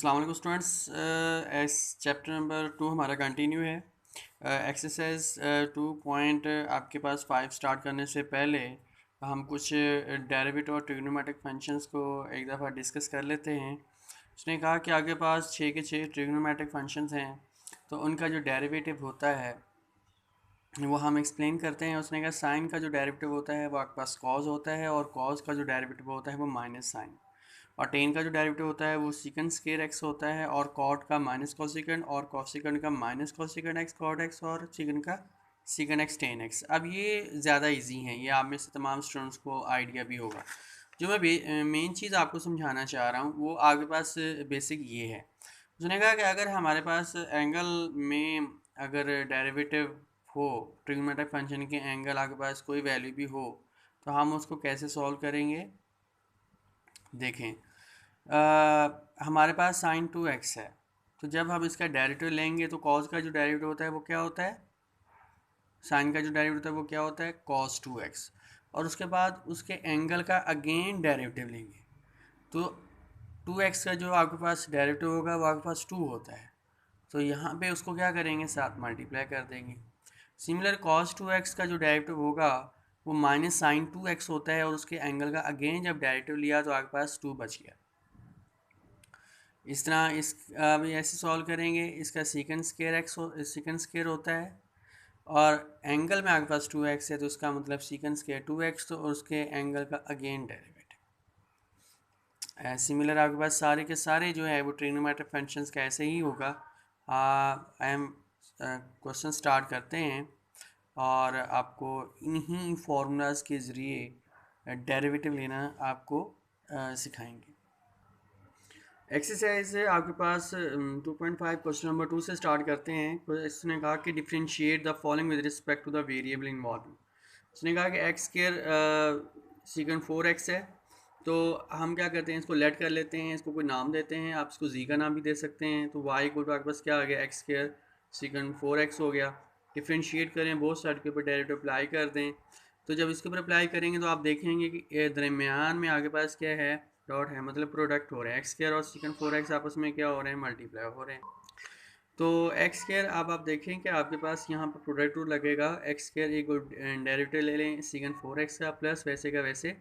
अस्सलाम वालेकुम students. S chapter number 2 हमारा कंटिन्यू है। एक्सरसाइज 2 पॉइंट आपके पास 5 स्टार्ट करने से पहले हम कुछ डेरिवेटिव और ट्रिग्नोमेट्रिक फंक्शंस को एक दफ़ा डिस्कस कर लेते हैं। उसने कहा कि आपके पास 6 के 6 ट्रिग्नोमेट्रिक फंक्शंस हैं, तो उनका जो डेरिवेटिव होता है वो हम एक्सप्लेन करते हैं। उसने कहा साइन का जो डेरिवेटिव होता है वो आपके पास कॉज होता है, और कॉज का जो डेरिवेटिव होता है वो माइनस साइन, और टेन का जो डेरिवेटिव होता है वो सीकन स्केयर एक्स होता है, और कॉट का माइनस कोसिकेंड, और कोसिकेंड का minus cosecant x cot x, और सीकन का सीकन एक्स टेन एक्स। अब ये ज़्यादा इजी हैं, ये आप में से तमाम स्टूडेंट्स को आइडिया भी होगा। जो मैं मेन चीज़ आपको समझाना चाह रहा हूँ वो आपके पास बेसिक ये है। उसने कहा कि अगर हमारे पास एंगल में अगर डेरिवेटिव हो, ट्रिग्नोमेट्रिक फंक्शन के एंगल आपके पास कोई वैल्यू भी हो, तो हम उसको कैसे सॉल्व करेंगे। देखें, हमारे पास साइन 2x है, तो जब हम इसका डेरिवेटिव लेंगे तो कॉस का जो डेरिवेटिव होता है वो क्या होता है, साइन का जो डेरिवेटिव होता है वो क्या होता है, कॉस 2x। और उसके बाद उसके एंगल का अगेन डेरिवेटिव लेंगे, तो 2x का जो आपके पास डेरिवेटिव होगा वो आपके पास 2 होता है, तो यहाँ पे उसको क्या करेंगे, साथ मल्टीप्लाई कर देंगे। सिमिलर cos 2x का जो डेरिवेटिव होगा वो माइनस साइन 2x होता है, और उसके एंगल का अगेन जब डेरिवेटिव लिया तो आपके पास 2 बच गया। इस तरह इस अब ऐसे सॉल्व करेंगे, इसका सीकन स्केयर एक्स सीकन स्केयर होता है, और एंगल में आपके पास 2x है, तो उसका मतलब सीकन स्केयर 2x, तो उसके एंगल का अगेन डेरिवेटिव। सिमिलर आपके पास सारे के सारे जो है वो ट्रिग्नोमेट्रिक फंक्शंस का ऐसे ही होगा। आई एम क्वेश्चन स्टार्ट करते हैं, और आपको इन्हीं फार्मूलाज के ज़रिए डेरिवेटिव लेना आपको सिखाएंगे। एक्सरसाइज है आपके पास 2.5 क्वेश्चन नंबर 2 से स्टार्ट करते हैं। तो इसने कहा कि differentiate the following with respect to the variable involve. इसने कहा कि एक्स स्केयर सीकन 4x है, तो हम क्या करते हैं, इसको लेट कर लेते हैं, इसको कोई नाम देते हैं, आप इसको जी का नाम भी दे सकते हैं। तो वाई को आपके पास क्या आ गया, एक्स स्केयर सीकन 4x हो गया। डिफ्रेंशिएट करें, बोथ साइड के ऊपर डेरिवेटिव अप्लाई कर दें। तो जब इसके ऊपर अप्लाई करेंगे तो आप देखेंगे कि दरमियान में आपके पास क्या है, डॉट है, मतलब प्रोडक्ट हो रहे हैं। एक्स स्केयर और सीकन 4x आपस में क्या हो रहे हैं, मल्टीप्लाई हो रहे हैं। तो एक्स स्केयर आप देखें कि आपके पास यहाँ पर प्रोडक्ट रूल लगेगा। एक्स स्केयर एक डेरिवेटिव ले लें सीकन 4x का, प्लस वैसे का वैसे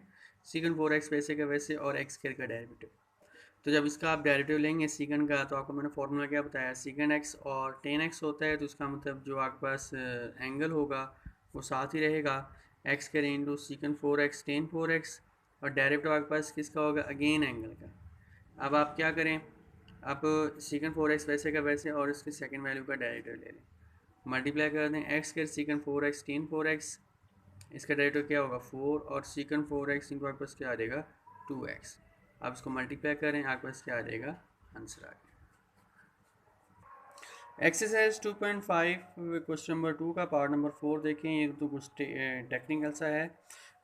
सीकन 4x वैसे का वैसे, और एक्स स्केयर का डेरिवेटिव। तो जब इसका आप डेरिवेटिव लेंगे सीकन का, तो आपको मैंने फॉर्मूला क्या बताया, सीकन एक्स और टेन एक्स होता है, तो उसका मतलब जो आपके पास एंगल होगा वो साथ ही रहेगा, एक्स करें इंटू सीकन 4x टेन 4x, और डेरिवेटिव आपके पास किसका होगा, अगेन एंगल का। अब आप क्या करें, आप सीकन 4x वैसे का वैसे और इसके सेकंड वैल्यू का डेरिवेटिव ले लें, मल्टीप्लाई कर दें, एक्स कर सीकन 4x टेन 4x, इसका डेरिवेटिव क्या होगा 4, और सीकन 4x इंटू आपके पास क्या आ जाएगा 2x। आप इसको मल्टीप्लाई करें, आपके पास क्या आ जाएगा, आंसर आ गया। एक्सरसाइज 2.5 क्वेश्चन नंबर 2 का पार्ट नंबर 4 देखें। ये तो कुछ टेक्निकल सा है।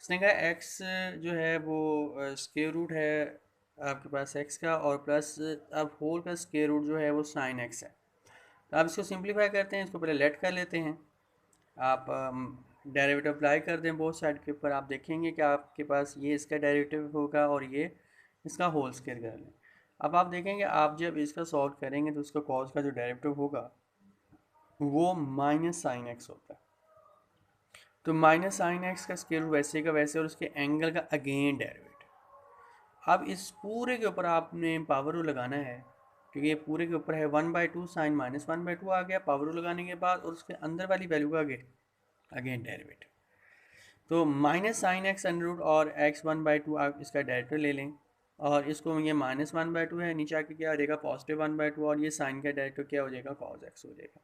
उसने कहा एक्स जो है वो स्क्वायर रूट है आपके पास एक्स का, और प्लस अब होल का स्क्वायर रूट जो है वो साइन एक्स है। तो आप इसको सिंप्लीफाई करते हैं, इसको पहले लेट कर लेते हैं। आप डेरिवेटिव अप्लाई कर दें बोथ साइड के ऊपर, आप देखेंगे कि आपके पास ये इसका डेरिवेटिव होगा और ये इसका होल स्क्वायर कर लें। अब आप देखेंगे, आप जब इसका सॉल्व करेंगे तो उसका कॉस का जो डेरिवेटिव होगा वो माइनस साइन एक्स होता है। तो माइनस साइन एक्स का स्क्वायर रूट वैसे का वैसे, और उसके एंगल का अगेन डेरिवेटिव। अब इस पूरे के ऊपर आपने पावर रूल लगाना है, क्योंकि ये पूरे के ऊपर है 1/2 साइन माइनस 1/2 आ गया पावर रूल लगाने के बाद, और उसके अंदर वाली वैल्यू का आगे अगेन डेरिवेटिव। तो minus sine x under root और एक्स 1/2 आप इसका डेरिवेटिव ले लें, और इसको ये माइनस 1/2 है, नीचे आके क्या हो जाएगा पॉजिटिव 1/2, और ये साइन का डेरिवेटिव क्या हो जाएगा, कॉस एक्स हो जाएगा।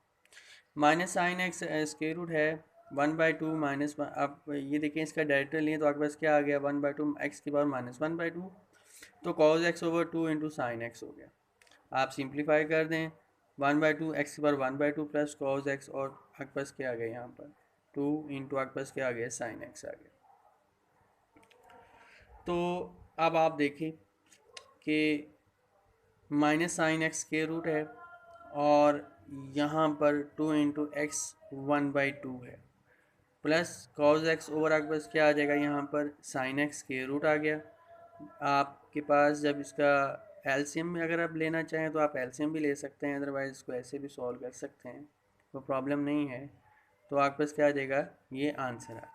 Minus sine x square root है 1/2 माइनस, अब ये देखिए इसका डेरिवेटिव लिए तो आपके पास क्या आ गया 1/2 एक्स की पावर माइनस 1/2, तो cos x over 2 into sine x हो गया। आप सिंप्लीफाई कर दें, 1/2 एक्स की पावर 1/2 प्लस कॉस एक्स, और आपके पास क्या आ गया यहाँ पर 2 इंटू आपके पास क्या आ गया साइन एक्स आ गया। तो अब आप देखें कि माइनस साइन एक्स के रूट है, और यहाँ पर 2 इंटू एक्स 1/2 है, प्लस कॉज एक्स ओवर आपके पास क्या आ जाएगा, यहाँ पर साइन एक्स के रूट आ गया। आपके पास जब इसका एलसीएम में अगर आप लेना चाहें तो आप एलसीएम भी ले सकते हैं, अदरवाइज़ इसको ऐसे भी सॉल्व कर सकते हैं, तो प्रॉब्लम नहीं है। तो आपके पास क्या आ जाएगा, ये आंसर आ जाएगा।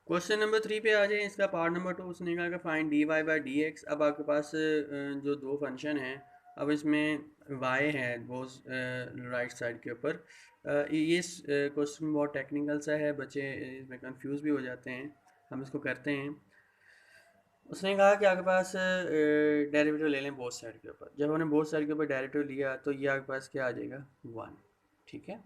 क्वेश्चन नंबर 3 पे आ जाए, इसका पार्ट नंबर 2। उसने कहा कि find d y by d x. अब आपके पास जो दो फंक्शन हैं, अब इसमें y है वो राइट साइड के ऊपर। ये क्वेश्चन बहुत टेक्निकल सा है, बच्चे इसमें कंफ्यूज भी हो जाते हैं। हम इसको करते हैं। उसने कहा कि आपके पास डेरिवेटिव ले लें बोथ साइड के ऊपर। जब हमने बोथ साइड के ऊपर डेरिवेटिव लिया तो ये आपके पास क्या आ जाएगा, 1। ठीक है,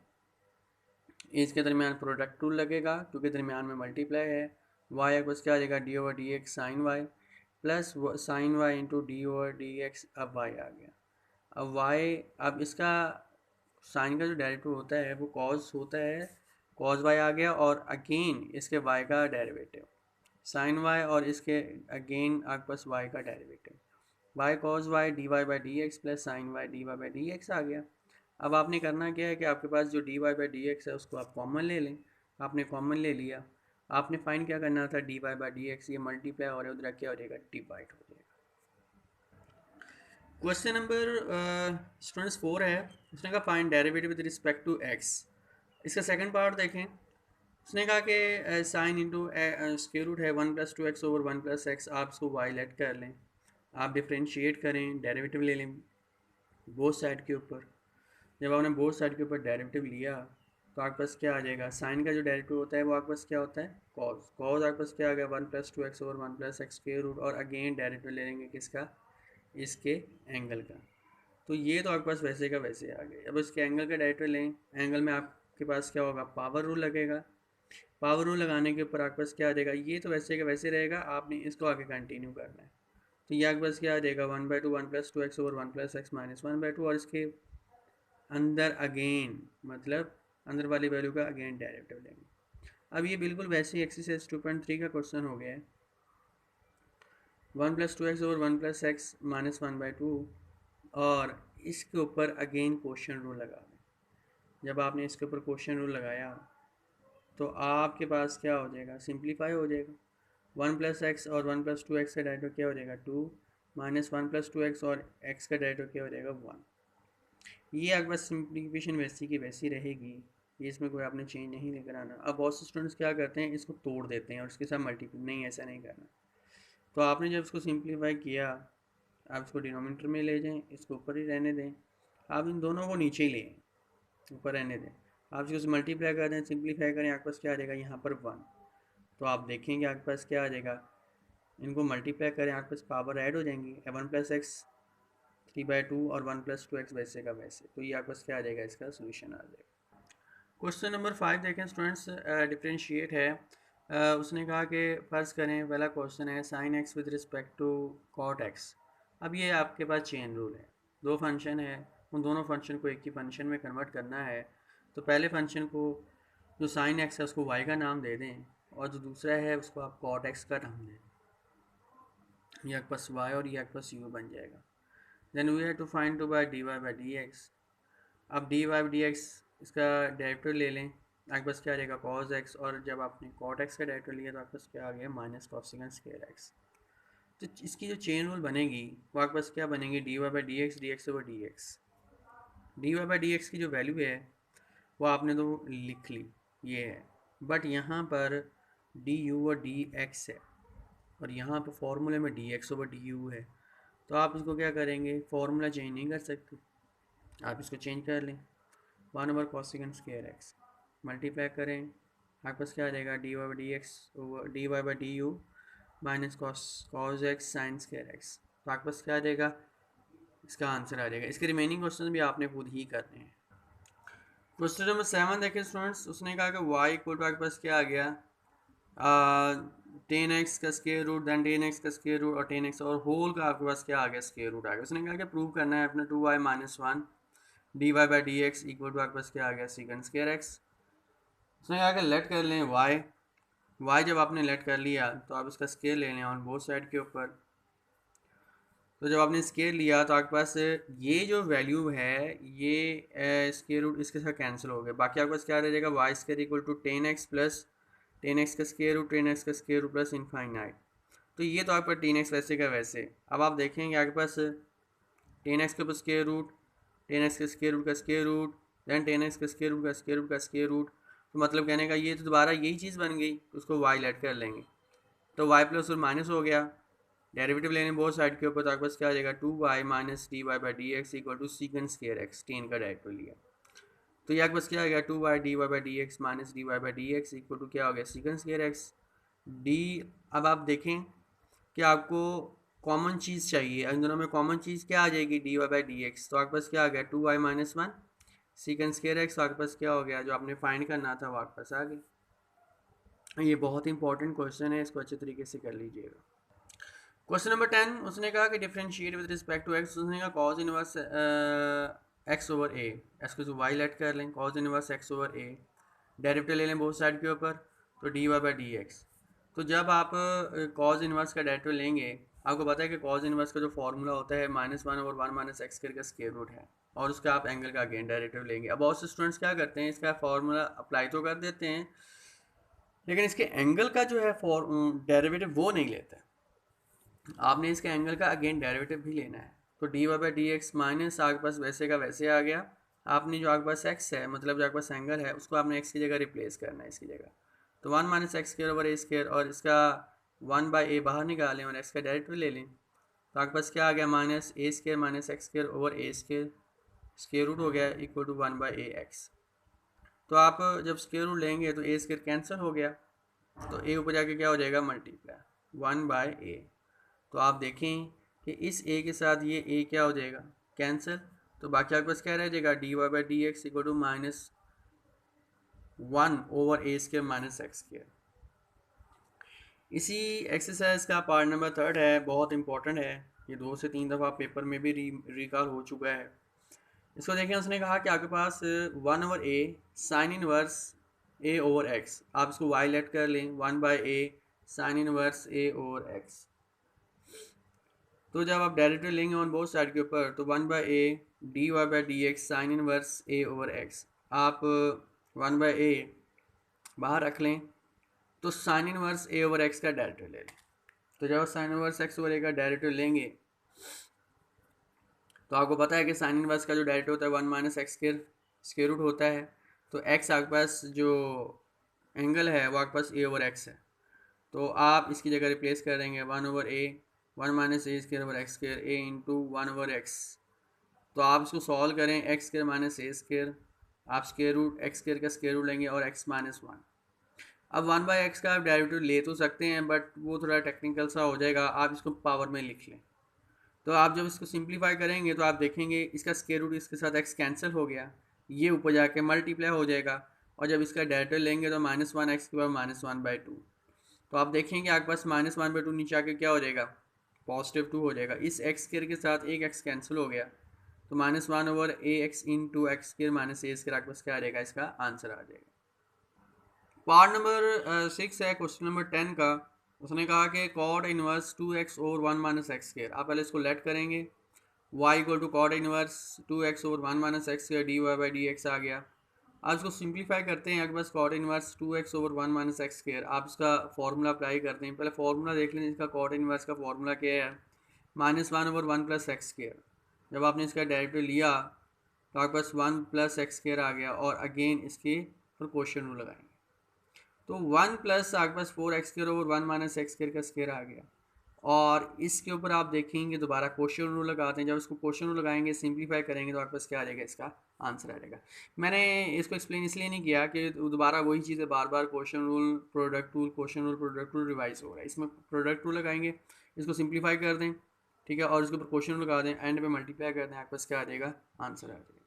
इसके दरमियान प्रोडक्ट टूल लगेगा क्योंकि दरमियान में मल्टीप्लाई है। वाई आपके पास क्या आ जाएगा, d over d x sine y plus sine y into d over d x. अब वाई आ गया। अब वाई, अब इसका साइन का जो डेरिवेटिव होता है वो कॉज होता है, कॉज वाई आ गया, और अगेन इसके वाई का डेरिवेटिव साइन वाई, और इसके अगेन आपके पास वाई का derivative y cos y d y by d x plus sine y d y by d x आ गया। अब आपने करना क्या है कि आपके पास जो d y by d x है उसको आप कॉमन ले लें। आपने कॉमन ले लिया, आपने फाइंड क्या करना था, d y by d x, ये मल्टीप्लाई हो रहा है, उधर क्या हो जाएगा, डिवाइड हो जाएगा। क्वेश्चन नंबर स्टूडेंट्स 4 है। उसने कहा find derivative with respect to x. इसका सेकंड पार्ट देखें। उसने कहा कि साइन इंटू स्क्वायर रूट है 1 plus 2x over 1 plus x. आप इसको वाई लेट कर लें, आप डिफ्रेंशिएट करें, डेरिवेटिव ले लें बोथ साइड के ऊपर। जब आपने बोथ साइड के ऊपर डेरिवेटिव लिया तो आपके पास क्या आ जाएगा, साइन का जो डेरिवेटिव होता है वो आपके पास क्या होता है, कॉज। कॉज आपके पास क्या आ गया, 1 plus 2x over 1 plus x square root, और अगेन डेरिवेटिव ले लेंगे किसका, इसके एंगल का। तो ये तो आपके पास वैसे का वैसे आ गया। अब इसके एंगल का डेरिवेटिव लें, एंगल में आपके पास क्या होगा, पावर रूल लगेगा। पावर रूल लगाने के ऊपर आपके पास क्या आ जाएगा, ये तो वैसे का वैसे रहेगा, आपने इसको आगे कंटिन्यू करना है। तो ये आपके पास क्या आ जाएगा, 1/2 1 plus 2x over 1 plus x minus 1/2, और इसके अंदर अगेन मतलब अंदर वाली वैल्यू का अगेन डेरिवेटिव लेंगे। अब ये बिल्कुल वैसे ही एक्सरसाइज 2.3 का क्वेश्चन हो गया है। 1 plus 2x over 1 plus x minus 1/2, और इसके ऊपर अगेन क्वेश्चन रूल लगा दें। जब आपने इसके ऊपर क्वेश्चन रूल लगाया तो आपके पास क्या हो जाएगा, सिंप्लीफाई हो जाएगा। 1 प्लस एक्स और 1 प्लस 2x का डेरिवेटिव क्या हो जाएगा, 2 माइनस 1 प्लस 2x और x का डेरिवेटिव क्या हो जाएगा, 1। ये आपके पास सिंप्लीफिकेशन वैसी की वैसी रहेगी, ये इसमें कोई आपने चेंज नहीं लेकर आना। अब बहुत से स्टूडेंट्स क्या करते हैं, इसको तोड़ देते हैं और इसके साथ मल्टीप्लाई, नहीं ऐसा नहीं करना। तो आपने जब इसको सिंप्लीफाई किया, आप इसको डिनोमिनेटर में ले जाएं, इसको ऊपर ही रहने दें, आप इन दोनों को नीचे ही लें, ऊपर रहने दें। आप इसको मल्टीप्लाई कर दें, सिंप्लीफाई करें, आपके पास क्या आ जाएगा, यहाँ पर 1। तो आप देखेंगे आपके पास क्या आ जाएगा, इनको मल्टीप्लाई करें, आपके पास पावर ऐड हो जाएंगी, 1 प्लस एक्स 3/2 और 1 प्लस 2x वैसे का वैसे। तो ये आपके पास क्या आ जाएगा, इसका सोल्यूशन आ जाएगा। क्वेश्चन नंबर 5 देखें स्टूडेंट्स, डिफ्रेंशिएट है। उसने कहा कि फ़र्ज़ करें, पहला क्वेश्चन है sine x with respect to cot x. अब ये आपके पास चेन रूल है, दो फंक्शन है, उन दोनों फंक्शन को एक ही फंक्शन में कन्वर्ट करना है। तो पहले फंक्शन को जो साइन एक्स है उसको वाई का नाम दे दें, और जो दूसरा है उसको आप कॉट एक्स का नाम दें। ये आपके पास वाई और ये आपके पास यू बन जाएगा। Then we have to find to by d y by d x. अब डी वाई डी एक्स इसका डेरिवेटिव ले लें, आपके पास क्या आ जाएगा, कॉस एक्स, और जब आपने कॉट एक्स का डेरिवेटिव लिया तो आपके पास क्या आ गया, माइनस कॉसिगन स्क्वायर एक्स। तो इसकी जो चेन रूल बनेगी वो आपके पास क्या बनेगी, d y by d x over d x. D y by d x की जो वैल्यू है वो आपने तो लिख ली, ये है, बट यहाँ पर डी यू और डी एक्स है, और यहाँ पर फॉर्मूले में D x over D you है। तो आप इसको क्या करेंगे, फार्मूला चेंज नहीं कर सकते, आप इसको चेंज कर लें, 1 over cosecant square x multiply करें, आपके पास क्या आ जाएगा, d y by d x over d y by d u minus cos x sine square x. तो आपके पास क्या आ जाएगा, इसका आंसर आ जाएगा। इसके रिमेनिंग क्वेश्चन भी आपने खुद ही करने हैं। क्वेश्चन नंबर 7 देखें स्टूडेंट्स, उसने कहा कि वाई इक्वल टू आपके पास क्या आ गया, 10x का स्क्वायर रूट, देन 10x का स्क्वायर रूट और 10x, और होल का आपके पास क्या आ गया, स्क्वायर रूट आ गया। उसने कहा कि प्रूव करना है अपने 2y minus 1 d y by d x equal to आपके पास क्या आ गया, सेकंड स्क्वायर एक्स। उसने कहा कि लेट कर लें y जब आपने लेट कर लिया तो आप इसका स्क्वायर ले लें ऑन बोथ साइड के ऊपर। तो जब आपने स्क्वायर लिया तो आपके पास ये जो वैल्यू है ये स्क्वायर रूट इसके साथ कैंसिल हो गया, बाकी आपके पास क्या रह जाएगा, y² equal to 10x plus 10x का स्क्वायर रूट 10x का स्क्वायर रूट प्लस इनफाइनाइट। तो ये तो आपका 10x वैसे का वैसे। अब आप देखेंगे आपके पास 10x के ऊपर स्क्वायर रूट, 10x के स्क्वायर रूट का स्क्वायर रूट, देन 10x के स्क्वायर रूट का स्क्वायर रूट का स्क्वायर रूट। तो मतलब कहने का ये तो दोबारा यही चीज़ बन गई, तो उसको y लेट कर लेंगे, तो y प्लस और माइनस हो गया, डेरिवेटिव लेने बहुत साइड के ऊपर, तो आपके पास क्या आ जाएगा 2y minus d y by d x equal to secant square x, 10 का डेरिवेटिव लिया, तो ये आपके पास क्या आ गया 2y d y by d x minus d y by d x equal to क्या हो गया सीकन स्क्वायर एक्स डी। अब आप देखें कि आपको कॉमन चीज़ चाहिए, इन दोनों में कॉमन चीज़ क्या आ जाएगी d y by d x, तो आपके पास क्या आ गया 2y minus one secant square x, तो आपके पास क्या हो गया जो आपने फाइंड करना था वो आपके पास आ गया। ये बहुत इंपॉर्टेंट क्वेश्चन है, इसको अच्छे तरीके से कर लीजिएगा। क्वेश्चन नंबर 10, उसने कहा कि differentiate with respect to x, उसने कहा cos inverse x over a, इसको जो वाई लेट कर लें, cos inverse x over a, derivative ले लें बहुत साइड के ऊपर, तो d y by d x. तो जब आप कॉज इनवर्स का डेरिवेटिव लेंगे, आपको पता है कि कॉज इनवर्स का जो फॉर्मूला होता है minus one over one minus x का स्क्वायर रूट है, और उसका आप एंगल का अगेन डेरिवेटिव लेंगे। अब बहुत से स्टूडेंट्स क्या करते हैं, इसका फॉर्मूला अप्लाई तो कर देते हैं, लेकिन इसके एंगल का जो है डेरिवेटिव वो नहीं लेते। आपने इसके एंगल का अगेन डेरिवेटिव भी लेना है, तो d y by d x minus आपके पास वैसे का वैसे आ गया, आपने जो आपके पास एक्स है मतलब जो आपके पास एंगल है उसको आपने एक्स की जगह रिप्लेस करना है इसकी जगह, तो one minus x square over a square, और इसका वन बाई ए बाहर निकालें और एक्स का डेरिवेटिव ले लें, तो आपके पास क्या आ गया minus a square minus x square over a square, square root हो गया equal to one by a x. तो आप जब स्क्वायर रूट लेंगे तो ए स्क्वायर कैंसिल हो गया, तो ए ऊपर जाके क्या हो जाएगा मल्टीप्लाई वन बाई ए, तो आप देखें कि इस ए के साथ ये ए क्या हो जाएगा कैंसिल, तो बाकी आपके पास क्या रह जाएगा d y by d x equal to minus one over a square minus x square. इसी एक्सरसाइज का पार्ट नंबर 3 है, बहुत इंपॉर्टेंट है, ये 2 से 3 दफ़ा पेपर में भी रिकॉल हो चुका है। इसको देखें, उसने कहा कि आपके पास one over A sign inverse a over x, आप इसको वाई लेट कर लें one by A sign inverse a over x, तो जब आप डेरिवेटिव लेंगे ऑन बोथ साइड के ऊपर, तो one by a d y by d x sine inverse a over x, आप वन बाई ए बाहर रख लें, तो sine inverse a over x का डेरिवेटिव ले लें, तो जब sine inverse x over a का डेरिवेटिव लेंगे, तो आपको पता है कि साइन इनवर्स का जो डेरिवेटिव होता है one minus x square root होता है, तो एक्स आपके पास जो एंगल है वो आपके पास ए ओवर एक्स है, तो आप इसकी जगह रिप्लेस कर देंगे one over A one minus a square over x square A into one over x, तो आप इसको सॉल्व करें x square minus a square, आप स्क्वायर रूट एक्स स्क्वायर का स्क्वायर रूट लेंगे और एक्स माइनस वन। अब वन बाई एक्स का आप डेरिवेटिव ले तो सकते हैं, बट वो थोड़ा टेक्निकल सा हो जाएगा, आप इसको पावर में लिख लें, तो आप जब इसको सिंप्लीफाई करेंगे तो आप देखेंगे इसका स्क्वायर रूट इसके साथ एक्स कैंसिल हो गया, ये ऊपर जाके मल्टीप्लाई हो जाएगा, और जब इसका डेरिवेटिव लेंगे तो माइनस वन एक्स के बाद माइनस वन बाई टू, तो आप देखेंगे आपके पास माइनस वन बाई टू नीचे आके क्या हो जाएगा पॉजिटिव टू हो जाएगा, इस एक्स स्क्वायर के साथ एक एक्स कैंसिल हो गया, तो minus one over a x into x square minus a square आपके पास क्या आ जाएगा, इसका आंसर आ जाएगा। पार्ट नंबर 6 है क्वेश्चन नंबर 10 का, उसने कहा कि cot inverse 2x over 1 minus x square, आप पहले इसको लेट करेंगे y equal to cot inverse 2x over 1 minus x square d y by d x आ गया। आज इसको सिंप्लीफाई करते हैं, आपके पास cot inverse 2x over 1 minus x square, आप इसका फॉर्मूला अप्लाई करते हैं, पहले फॉर्मूला देख लें, इसका कॉड इनवर्स का फॉर्मूला क्या है minus one over one plus x square, जब आपने इसका डेरिवेटिव लिया तो आपके पास वन प्लस एक्स स्क्वायर आ गया, और अगेन इसके फिर क्वेश्चन रूल लगाएंगे, तो वन प्लस आपके पास four x square over one minus x square का स्क्वायर आ गया, और इसके ऊपर आप देखेंगे दोबारा क्वेश्चन रूल लगाते हैं, जब इसको क्वेश्चन रूल लगाएंगे सिंप्लीफाई करेंगे तो आपके पास क्या आ जाएगा, इसका आंसर आ जाएगा। मैंने इसको एक्सप्लेन इसलिए नहीं किया कि दोबारा वही चीज़ें बार बार quotient rule product rule quotient rule product rule revise हो रहा है, इसमें प्रोडक्ट रूल लगाएंगे, इसको सिंप्लीफाई कर दें, ठीक है, और इसके ऊपर क्वेश्चन रूल लगा दें, एंड पे मल्टीप्लाई कर दें, आपके पास क्या आ जाएगा आंसर आ जाएगा।